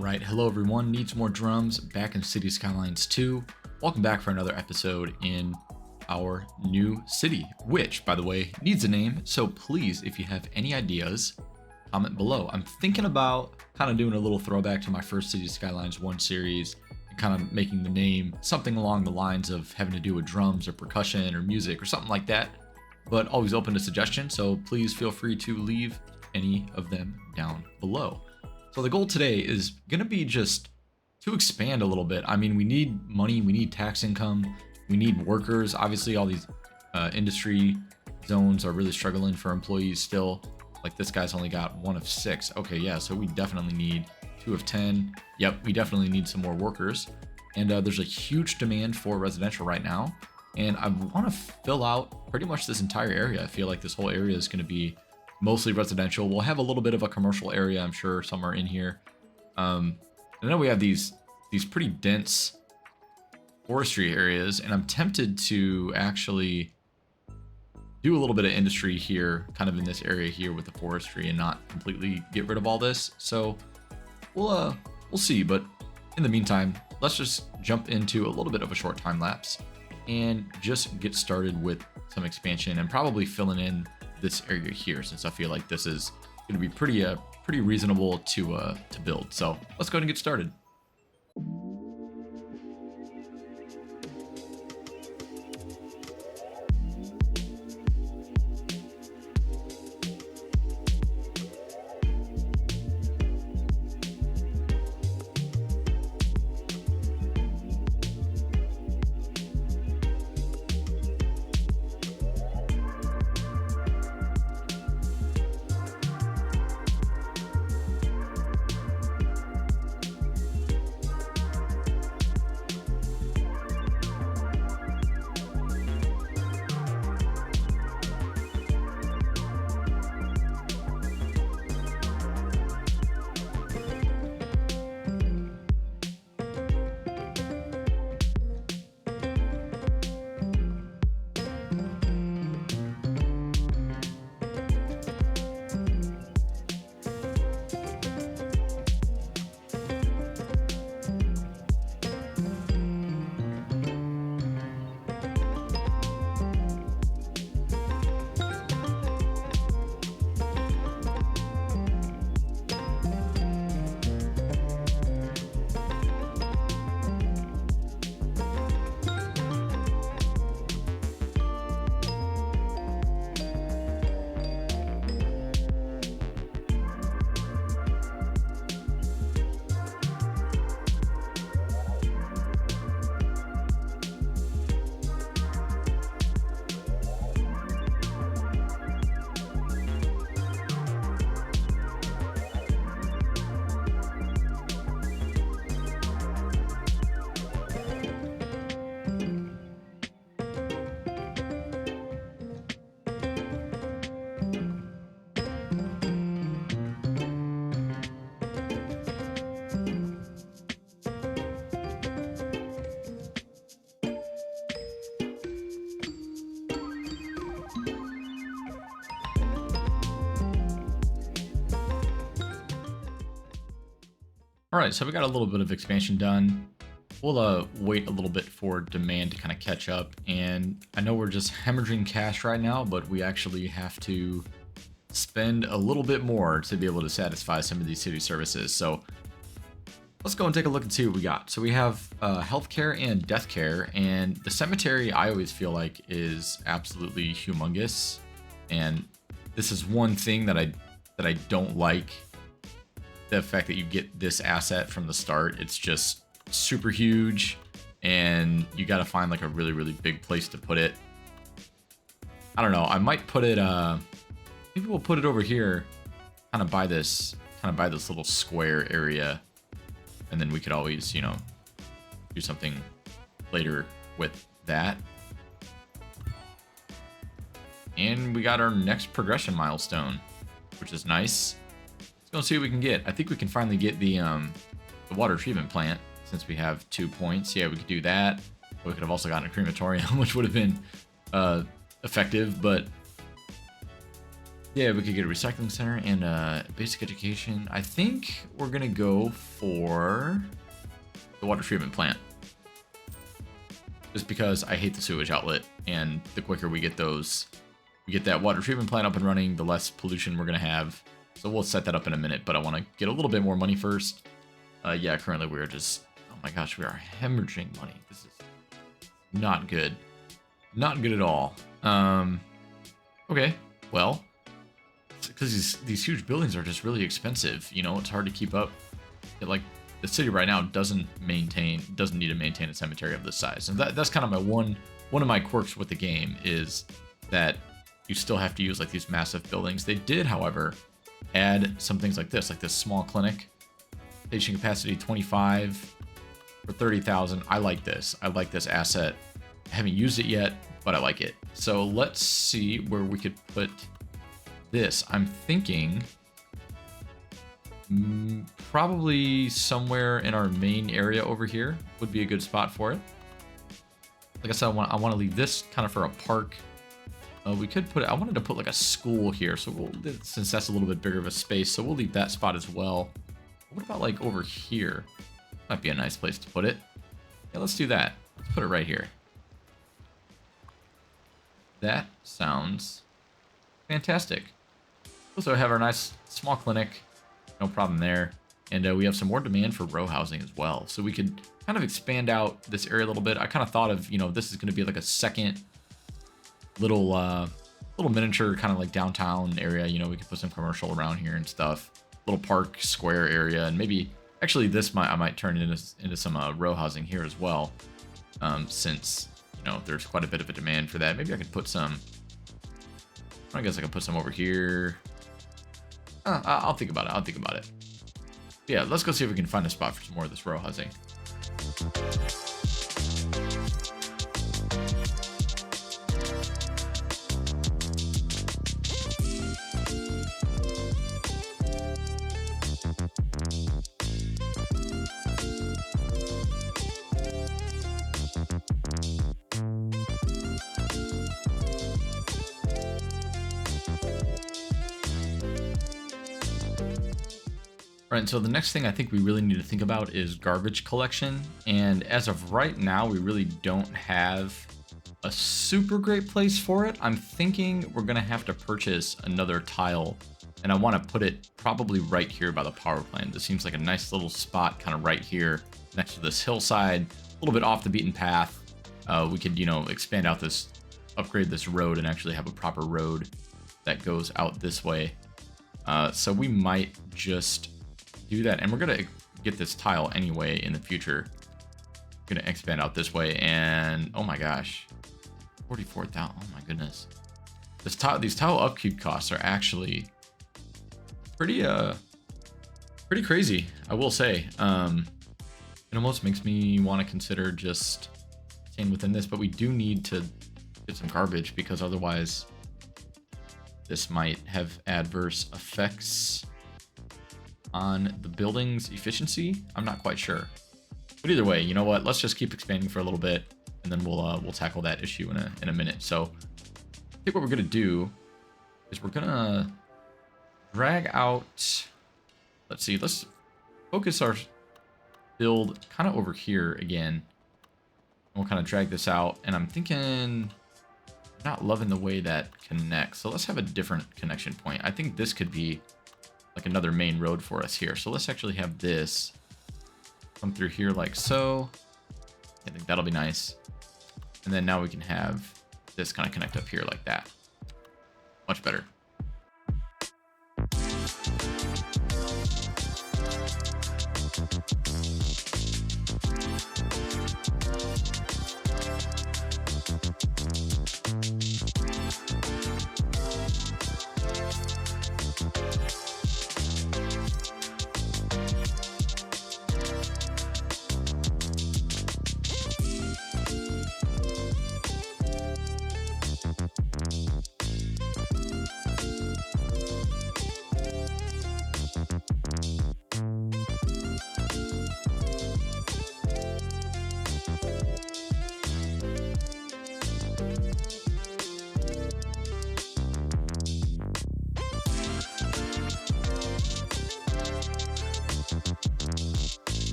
Alright, hello everyone, needs more drums, back in City Skylines 2. Welcome back for another episode in our new city, which, by the way, needs a name, so please, if you have any ideas, comment below. I'm thinking about kind of doing a little throwback to my first City Skylines 1 series, and kind of making the name something along the lines of having to do with drums or percussion or music or something like that, but always open to suggestions, so please feel free to leave any of them down below. So the goal today is going to be just to expand a little bit. I mean, we need money, we need tax income, we need workers. Obviously, all these industry zones are really struggling for employees still. Like this guy's only got 1 of 6. Okay, yeah, so we definitely need 2 of 10. Yep, we definitely need some more workers. And there's a huge demand for residential right now. And I want to fill out pretty much this entire area. I feel like this whole area is going to be mostly residential. We'll have a little bit of a commercial area, I'm sure, somewhere in here. And then we have these pretty dense forestry areas, and I'm tempted to actually do a little bit of industry here, kind of in this area here with the forestry, and not completely get rid of all this. So we'll see. But in the meantime, let's just jump into a little bit of a short time lapse and just get started with some expansion and probably filling in this area here, since I feel like this is going to be pretty reasonable to build. So let's go ahead and get started. All right, so we got a little bit of expansion done. We'll wait a little bit for demand to kind of catch up. And I know we're just hemorrhaging cash right now, but we actually have to spend a little bit more to be able to satisfy some of these city services. So let's go and take a look and see what we got. So we have healthcare and death care, and the cemetery I always feel like is absolutely humongous. And this is one thing that I don't like. The fact that you get this asset from the start, it's just super huge, and you got to find like a really big place to put it. I don't know. I might put it. Maybe we'll put it over here, kind of by this little square area, and then we could always, you know, do something later with that. And we got our next progression milestone, which is nice. Let's see what we can get. I think we can finally get the water treatment plant, since we have 2 points. Yeah, we could do that. We could have also gotten a crematorium, which would have been effective, but Yeah, we could get a recycling center and basic education. I think we're gonna go for the water treatment plant. Just because I hate the sewage outlet, and the quicker we get that water treatment plant up and running, the less pollution we're gonna have. So we'll set that up in a minute, but I want to get a little bit more money first. Yeah, currently we're just, oh my gosh, we are hemorrhaging money. This is not good. Not good at all. Okay, well, because these huge buildings are just really expensive. You know, it's hard to keep up. Like, the city right now doesn't need to maintain a cemetery of this size. And that's kind of one of my quirks with the game, is that you still have to use like these massive buildings. They did, however, add some things like this small clinic. Patient capacity 25 for 30,000. I like this. I like this asset. I haven't used it yet, but I like it. So let's see where we could put this. I'm thinking probably somewhere in our main area over here would be a good spot for it. Like I said, I want to leave this kind of for a park. We could put it, I wanted to put like a school here, so since that's a little bit bigger of a space, so we'll leave that spot as well. What about like over here? Might be a nice place to put it. Yeah, let's do that. Let's put it right here. That sounds fantastic. Also have our nice small clinic. No problem there. And we have some more demand for row housing as well. So we could kind of expand out this area a little bit. I kind of thought of, you know, this is going to be like a second little miniature kind of like downtown area. You know, we could put some commercial around here and stuff. Little park square area, and maybe actually I might turn it into some row housing here as well. Since, you know, there's quite a bit of a demand for that. Maybe I could put some. I guess I can put some over here. I'll think about it. I'll think about it. Yeah, let's go see if we can find a spot for some more of this row housing. Right, so the next thing I think we really need to think about is garbage collection. And as of right now, we really don't have a super great place for it. I'm thinking we're gonna have to purchase another tile, and I want to put it probably right here by the power plant. This seems like a nice little spot kind of right here next to this hillside, a little bit off the beaten path. We could, you know, expand out upgrade this road and actually have a proper road that goes out this way. So we might just do that, and we're gonna get this tile anyway in the future. Gonna expand out this way, and oh my gosh, 44,000. Oh my goodness, these tile upkeep costs are actually pretty crazy, I will say. It almost makes me want to consider just staying within this, but we do need to get some garbage, because otherwise this might have adverse effects on the building's efficiency. I'm not quite sure, but either way, you know what, let's just keep expanding for a little bit, and then we'll tackle that issue in a minute. So I think what we're gonna do is we're gonna drag out, let's focus our build kind of over here again, and we'll kind of drag this out. And I'm thinking, not loving the way that connects, so let's have a different connection point. I think this could be like another main road for us here. So let's actually have this come through here like so. I think that'll be nice. And then now we can have this kind of connect up here like that. Much better.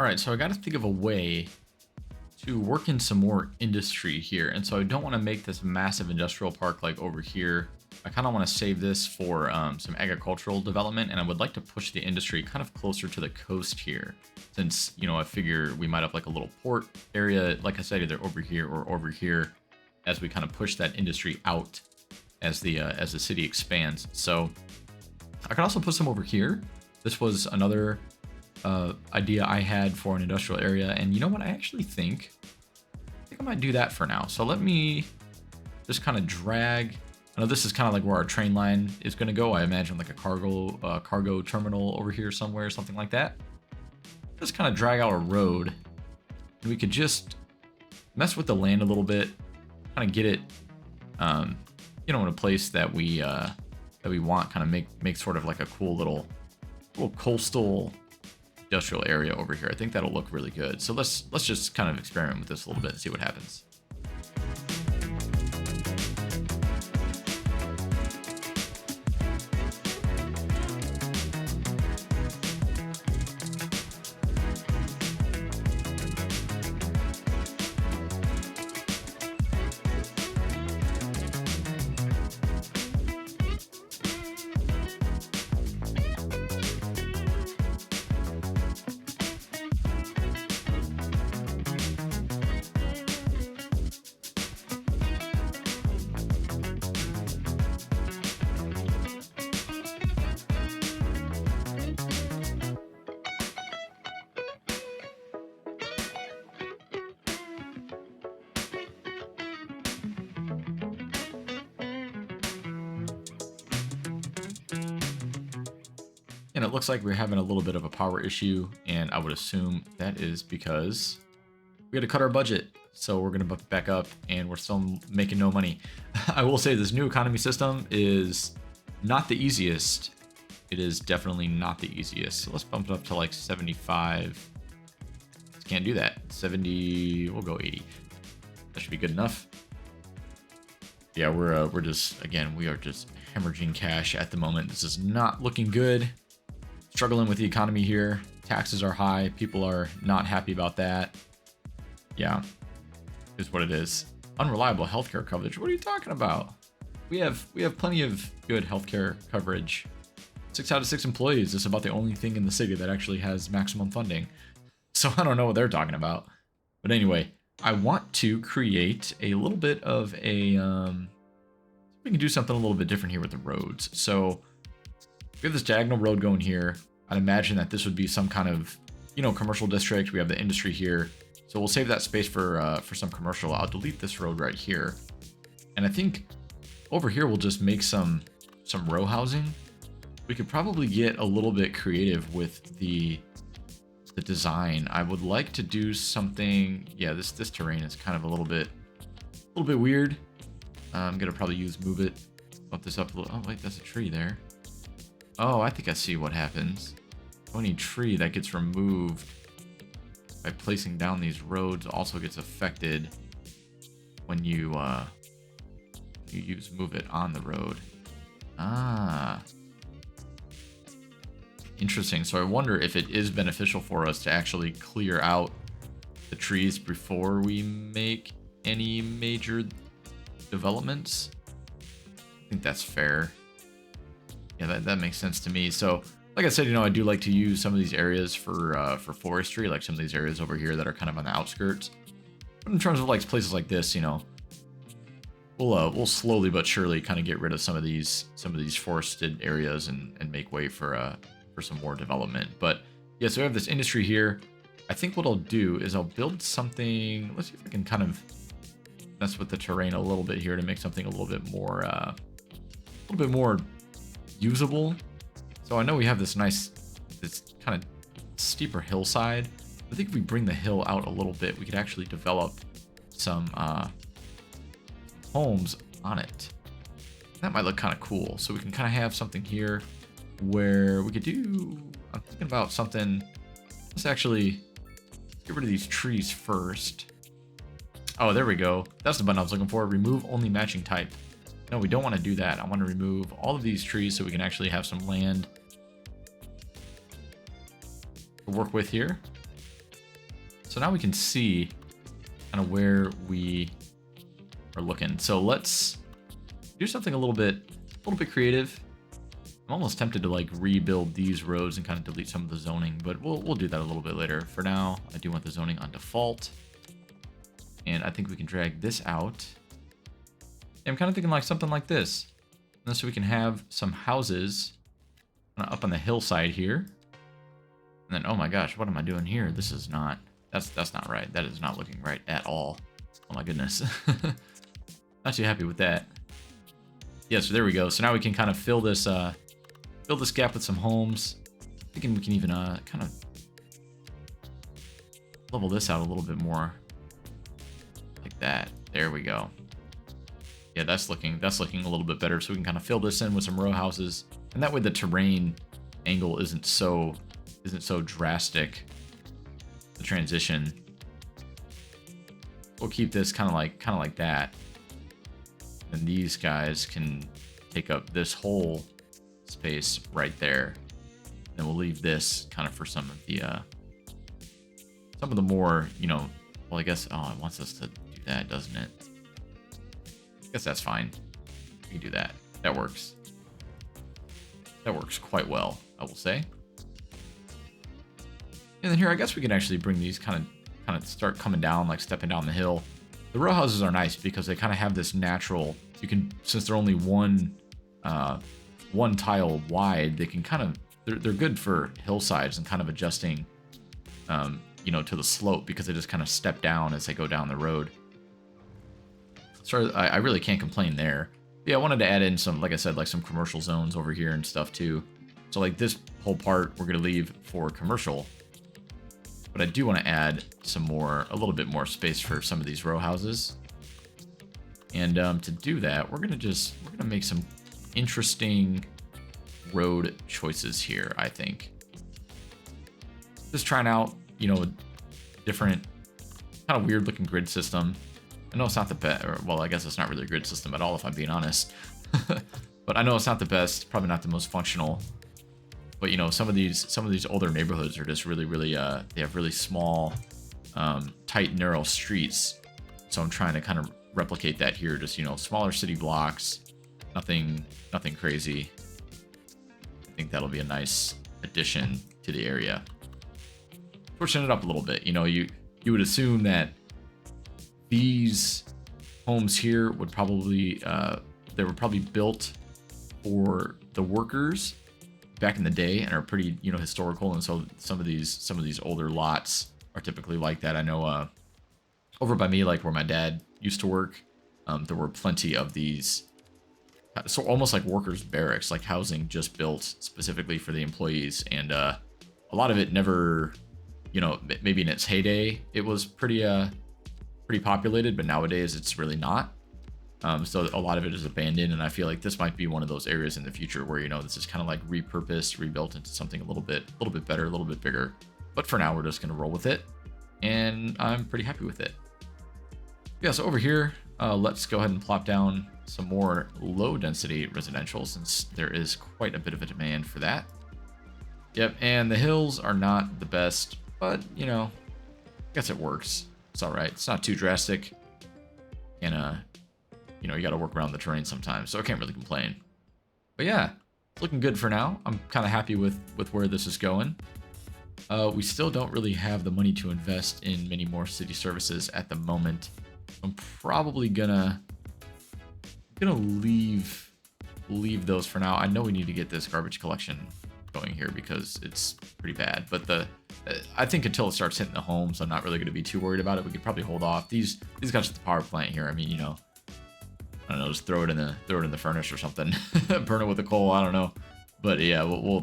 All right, so I got to think of a way to work in some more industry here. And so I don't want to make this massive industrial park like over here. I kind of want to save this for some agricultural development, and I would like to push the industry kind of closer to the coast here, since, you know, I figure we might have like a little port area, like I said, either over here or over here, as we kind of push that industry out as the city expands. So I can also put some over here. This was another idea I had for an industrial area, and you know what, I think I might do that for now. So let me just kind of drag. I know this is kind of like where our train line is going to go. I imagine like a cargo terminal over here somewhere, something like that. Just kind of drag out a road, and we could just mess with the land a little bit, kind of get it, you know, in a place that we want. Kind of make sort of like a cool little coastal industrial area over here. I think that'll look really good. So let's just kind of experiment with this a little bit and see what happens. And it looks like we're having a little bit of a power issue, and I would assume that is because we had to cut our budget. So we're going to bump it back up, and we're still making no money. I will say this new economy system is not the easiest. It is definitely not the easiest. So let's bump it up to like 75. Can't do that. 70, we'll go 80. That should be good enough. Yeah, we're just, again, we are just hemorrhaging cash at the moment. This is not looking good. Struggling with the economy here. Taxes are high. People are not happy about that. Yeah, is what it is. Unreliable healthcare coverage. What are you talking about? We have plenty of good healthcare coverage. 6 out of 6 employees is about the only thing in the city that actually has maximum funding. So I don't know what they're talking about. But anyway, I want to create a little bit of a we can do something a little bit different here with the roads. So we have this diagonal road going here. I'd imagine that this would be some kind of, you know, commercial district. We have the industry here. So we'll save that space for some commercial. I'll delete this road right here. And I think over here we'll just make some row housing. We could probably get a little bit creative with the design. I would like to do something. Yeah, this terrain is kind of a little bit weird. I'm gonna probably move it, bump this up a little. Oh wait, that's a tree there. Oh, I think I see what happens. Any tree that gets removed by placing down these roads also gets affected when you move it on the road. Ah, interesting. So I wonder if it is beneficial for us to actually clear out the trees before we make any major developments. I think that's fair. Yeah, that makes sense to me. So like I said, you know, I do like to use some of these areas for forestry, like some of these areas over here that are kind of on the outskirts. But in terms of like places like this, you know, we'll slowly but surely kind of get rid of some of these forested areas and make way for some more development. But yeah, so we have this industry here. I think what I'll do is I'll build something. Let's see if I can kind of mess with the terrain a little bit here to make something a little bit more usable. So I know we have this kind of steeper hillside. I think if we bring the hill out a little bit, we could actually develop some homes on it. That might look kind of cool. So we can kind of have something here where we could do, I'm thinking about something. Let's actually get rid of these trees first. Oh, there we go. That's the button I was looking for. Remove only matching type. No, we don't want to do that. I want to remove all of these trees so we can actually have some land to work with here. So now we can see kind of where we are looking. So let's do something a little bit creative. I'm almost tempted to like rebuild these roads and kind of delete some of the zoning, but we'll do that a little bit later. For now, I do want the zoning on default. And I think we can drag this out. I'm kind of thinking like something like this. And so we can have some houses up on the hillside here. And then, oh my gosh, what am I doing here? This is not, that's not right. That is not looking right at all. Oh my goodness. Not too happy with that. Yeah, so there we go. So now we can kind of fill this gap with some homes. Thinking we can even kind of level this out a little bit more. Like that. There we go. Yeah, that's looking a little bit better. So we can kind of fill this in with some row houses, and that way the terrain angle isn't so drastic. The transition. We'll keep this kind of like that, and these guys can take up this whole space right there. And we'll leave this kind of for some of the more, you know, well, I guess, oh, it wants us to do that, doesn't it? I guess that's fine. We can do that. That works. That works quite well, I will say. And then here, I guess we can actually bring these kind of start coming down, like stepping down the hill. The row houses are nice because they kind of have this natural, you can, since they're only one tile wide, they can kind of, they're good for hillsides and kind of adjusting, you know, to the slope, because they just kind of step down as they go down the road. So I really can't complain there. Yeah, I wanted to add in some, like I said, like some commercial zones over here and stuff too. So like this whole part we're going to leave for commercial. But I do want to add some more, a little bit more space for some of these row houses. And to do that, we're going to make some interesting road choices here, I think. Just trying out, you know, a different kind of weird looking grid system. I know it's not the best, well, I guess it's not really a grid system at all, if I'm being honest. But I know it's not the best, probably not the most functional. But you know, some of these older neighborhoods are just really, they have really small, tight, narrow streets. So I'm trying to kind of replicate that here. Just, you know, smaller city blocks, nothing crazy. I think that'll be a nice addition to the area. Switching it up a little bit, you know, you would assume that these homes here would probably they were probably built for the workers back in the day and are pretty, you know, historical, and so some of these older lots are typically like that. I know over by me, like where my dad used to work, there were plenty of these, so almost like workers' barracks, like housing just built specifically for the employees. And a lot of it never, you know, maybe in its heyday it was pretty populated, but nowadays it's really not. So a lot of it is abandoned, and I feel like this might be one of those areas in the future where, you know, this is kind of like repurposed, rebuilt into something a little bit better, a little bit bigger. But for now, we're just going to roll with it, and I'm pretty happy with it. Yeah, so over here, let's go ahead and plop down some more low density residential, since there is quite a bit of a demand for that. Yep, and the hills are not the best, but, you know, I guess it works. It's all right. It's not too drastic. And, you know, you got to work around the terrain sometimes, so I can't really complain. But yeah, it's looking good for now. I'm kind of happy with where this is going. We still don't really have the money to invest in many more city services at the moment. I'm probably gonna leave those for now. I know we need to get this garbage collection going here because it's pretty bad, but I think until it starts hitting the homes, I'm not really going to be too worried about it. We could probably hold off. These guys at the power plant here, I mean, you know, I don't know, just throw it in the furnace or something. Burn it with the coal, I don't know. But yeah, we're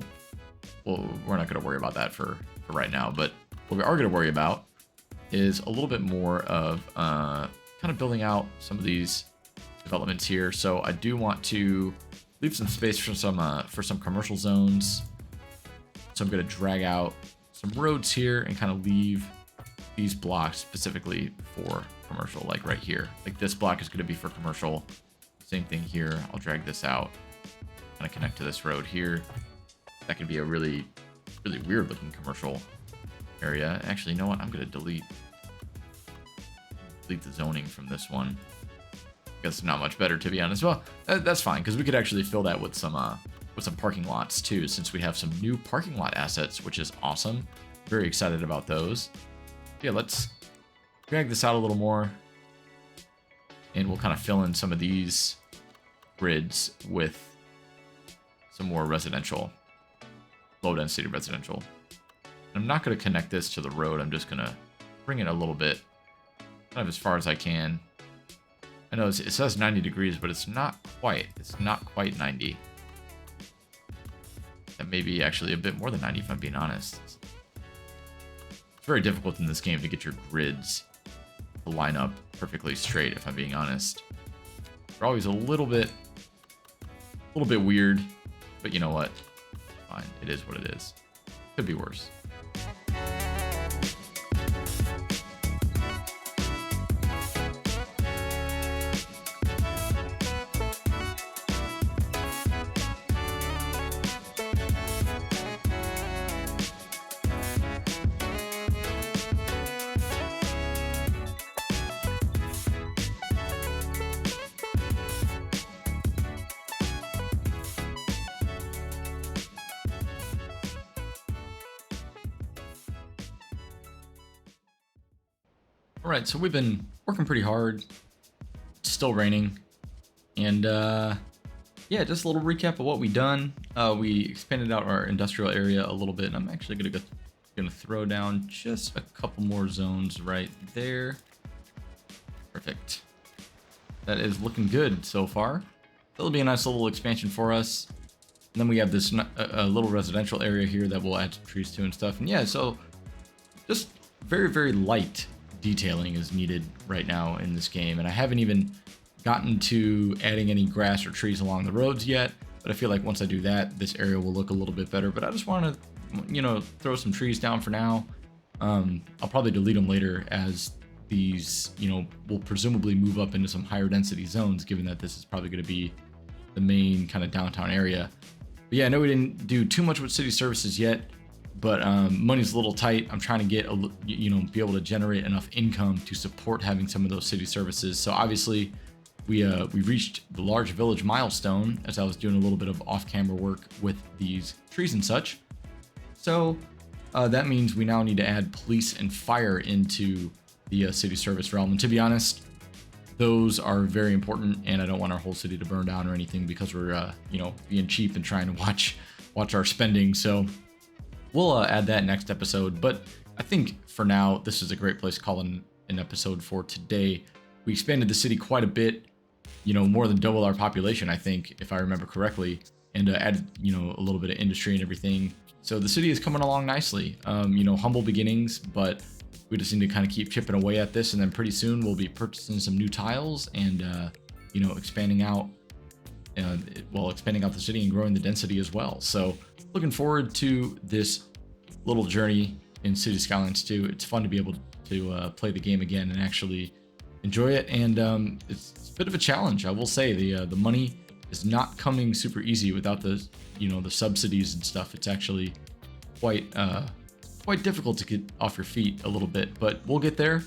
not going to worry about that for right now. But what we are going to worry about is a little bit more of kind of building out some of these developments here. So I do want to leave some space for some commercial zones. So I'm going to drag out some roads here and kind of leave these blocks specifically for commercial, like right here. Like this block is going to be for commercial. Same thing here. I'll drag this out, kind of connect to this road here. That could be a really, really weird looking commercial area. Actually, you know what? I'm going to delete delete the zoning from this one. I guess not much better, to be honest. Well, that's fine, because we could actually fill that with some parking lots too, since we have some new parking lot assets, which is awesome. Very excited about those. Yeah, let's drag this out a little more, and we'll kind of fill in some of these grids with some more residential, low density residential. I'm not going to connect this to the road. I'm just going to bring it a little bit, kind of as far as I can. I know it says 90 degrees, but it's not quite. It's not quite 90. That may be actually a bit more than 90 if I'm being honest. It's very difficult in this game to get your grids to line up perfectly straight, if I'm being honest. They're always a little bit weird, but you know what? Fine, it is what it is. Could be worse. All right, so we've been working pretty hard. It's still raining, and yeah, just a little recap of what we've done. We expanded out our industrial area a little bit, and I'm actually gonna throw down just a couple more zones right there. Perfect. That is looking good so far. That'll be a nice little expansion for us. And then we have this little residential area here that we'll add some trees to and stuff. And yeah, so just very, very light detailing is needed right now in this game, and I haven't even gotten to adding any grass or trees along the roads yet, but I feel like once I do that, this area will look a little bit better. But I just want to, you know, throw some trees down for now. I'll probably delete them later, as these, you know, will presumably move up into some higher density zones, given that this is probably going to be the main kind of downtown area. But yeah, I know we didn't do too much with city services yet, but money's a little tight. I'm trying to get, you know, be able to generate enough income to support having some of those city services. So obviously, we reached the large village milestone as I was doing a little bit of off-camera work with these trees and such. So that means we now need to add police and fire into the city service realm. And to be honest, those are very important, and I don't want our whole city to burn down or anything, because we're you know, being cheap and trying to watch our spending. So we'll add that next episode, but I think for now, this is a great place to call in an episode for today. We expanded the city quite a bit, you know, more than double our population, I think, if I remember correctly, and added, you know, a little bit of industry and everything. So the city is coming along nicely. You know, humble beginnings, but we just need to kind of keep chipping away at this, and then pretty soon we'll be purchasing some new tiles and, you know, expanding out the city and growing the density as well. So looking forward to this little journey in City Skylines 2. It's fun to be able to play the game again and actually enjoy it, and it's a bit of a challenge, I will say. The money is not coming super easy without the, you know, the subsidies and stuff. It's actually quite difficult to get off your feet a little bit, but we'll get there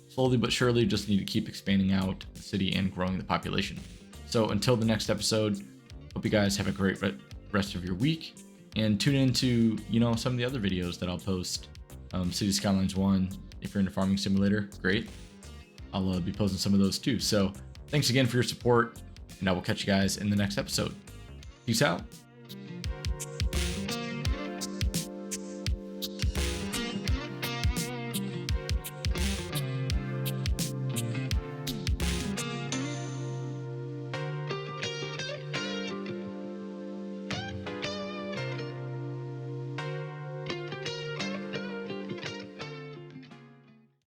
slowly but surely. Just need to keep expanding out the city and growing the population. So until the next episode, hope you guys have a great rest of your week, and tune into, you know, some of the other videos that I'll post. City Skylines 1, if you're into farming simulator, great. I'll be posting some of those too. So thanks again for your support, and I will catch you guys in the next episode. Peace out.